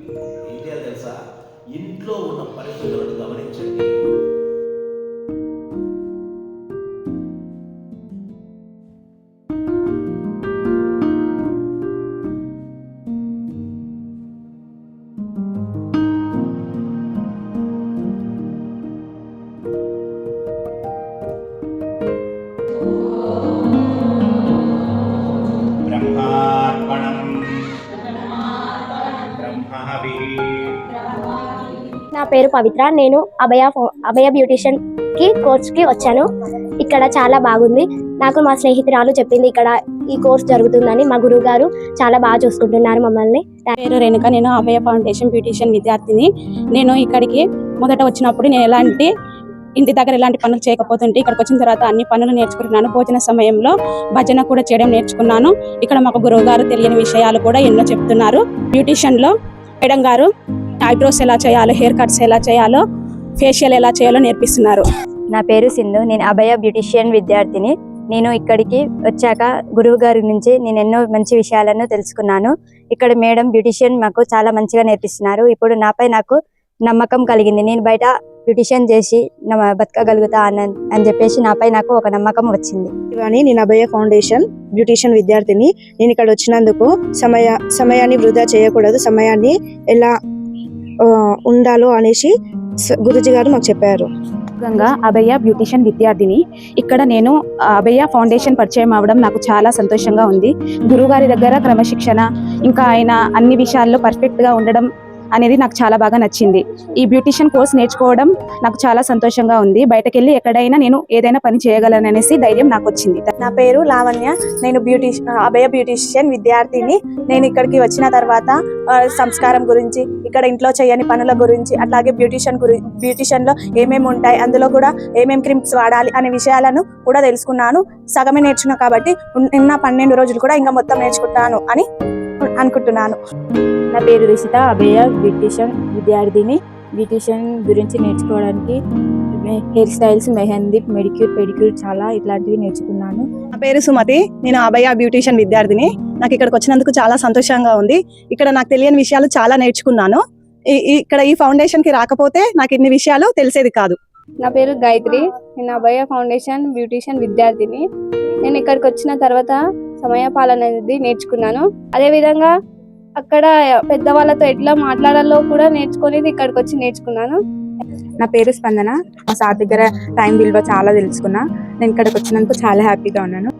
ఏంటో తెలుసా, ఇంట్లో ఉన్న పరిస్థితులను గమనించండి. బ్రహ్మార్పణం బ్రహ్మహవి. నా పేరు పవిత్ర. నేను అభయ బ్యూటిషియన్ కోర్స్కి వచ్చాను. ఇక్కడ చాలా బాగుంది. నాకు మా స్నేహితురాలు చెప్పింది ఇక్కడ ఈ కోర్స్ జరుగుతుందని. మా గురువు గారు చాలా బాగా చూసుకుంటున్నారు మమ్మల్ని. నా పేరు రేణుక. నేను అభయ ఫౌండేషన్ బ్యూటిషియన్ విద్యార్థిని. నేను ఇక్కడికి మొదట వచ్చినప్పుడు నేను ఇంటి దగ్గర ఎలాంటి పనులు చేయకపోతుంటే ఇక్కడికి వచ్చిన తర్వాత అన్ని పనులు నేర్చుకుంటున్నాను. భోజన సమయంలో భజన కూడా చేయడం నేర్చుకున్నాను. ఇక్కడ మాకు గురువు గారు తెలియని విషయాలు కూడా ఎన్నో చెప్తున్నారు. బ్యూటిషియన్ లో మేడం గారు ఐబ్రోస్ ఎలా చేయాలో, హెయిర్ కట్స్ ఎలా చేయాలో, ఫేషియల్ ఎలా చేయాలో నేర్పిస్తున్నారు. నా పేరు సింధు. నేను అభయ బ్యూటిషియన్ విద్యార్థిని. నేను ఇక్కడికి వచ్చాక గురువు గారి నుంచి నేను ఎన్నో మంచి విషయాలను తెలుసుకున్నాను. ఇక్కడ మేడం బ్యూటిషియన్ మాకు చాలా మంచిగా నేర్పిస్తున్నారు. ఇప్పుడు నాపై నాకు నమ్మకం కలిగింది. నేను బయట బ్యూటిషియన్ చేసి బతకగలుగుతా అని చెప్పేసి నాపై నాకు ఒక నమ్మకం వచ్చింది. కానీ నేను అభయ ఫౌండేషన్ బ్యూటిషియన్ విద్యార్థిని. నేను ఇక్కడ వచ్చినందుకు సమయాన్ని వృధా చేయకూడదు, సమయాన్ని ఎలా ఉండాలో అనేసి గురుజీ గారు మాకు చెప్పారు. అభయ బ్యూటిషియన్ విద్యార్థిని. ఇక్కడ నేను అభయ ఫౌండేషన్ పరిచయం అవ్వడం నాకు చాలా సంతోషంగా ఉంది. గురువుగారి దగ్గర క్రమశిక్షణ, ఇంకా ఆయన అన్ని విషయాల్లో పర్ఫెక్ట్ గా ఉండడం అనేది నాకు చాలా బాగా నచ్చింది. ఈ బ్యూటిషియన్ కోర్స్ నేర్చుకోవడం నాకు చాలా సంతోషంగా ఉంది. బయటకెళ్ళి ఎక్కడైనా నేను ఏదైనా పని చేయగలననేసి ధైర్యం నాకు వచ్చింది. నా పేరు లావణ్య. నేను అభయ బ్యూటిషియన్ విద్యార్థిని. నేను ఇక్కడికి వచ్చిన తర్వాత సంస్కారం గురించి, ఇక్కడ ఇంట్లో చేయని పనుల గురించి, అట్లాగే బ్యూటిషియన్ లో ఏమేమి ఉంటాయి, అందులో కూడా ఏమేమి క్రీమ్స్ వాడాలి అనే విషయాలను కూడా తెలుసుకున్నాను. సగమే నేర్చుకున్నా కాబట్టి ఉన్న 12 రోజులు కూడా ఇంకా మొత్తం నేర్చుకుంటాను అని అనుకుంటున్నాను. నా పేరు రిషిత. అభయ బ్యూటిషియన్ విద్యార్థిని. బ్యూటిషియన్ గురించి నేర్చుకోవడానికి hair styles, mehndi, Medicure, pedicure చాలా ఇట్లాంటివి నేర్చుకున్నాను. నా పేరు సుమతి. నేను అభయ బ్యూటిషియన్ విద్యార్థిని. నాకు ఇక్కడికి వచ్చినందుకు చాలా సంతోషంగా ఉంది. ఇక్కడ నాకు తెలియని విషయాలు చాలా నేర్చుకున్నాను. ఇక్కడ ఈ ఫౌండేషన్ కి రాకపోతే నాకు ఇన్ని విషయాలు తెలిసేది కాదు. నా పేరు గాయత్రి. నేను అభయ ఫౌండేషన్ బ్యూటిషియన్ విద్యార్థిని. నేను ఇక్కడికి వచ్చిన తర్వాత సమయపాలన అనేది నేర్చుకున్నాను. అదేవిధంగా అక్కడ పెద్దవాళ్ళతో ఎట్లా మాట్లాడాలో కూడా నేర్చుకునేది ఇక్కడికి వచ్చి నేర్చుకున్నాను. నా పేరు స్పందన. మా సార్ దగ్గర టైం విలువ చాలా తెలుసుకున్నా. నేను ఇక్కడికి వచ్చినందుకు చాలా హ్యాపీగా ఉన్నాను.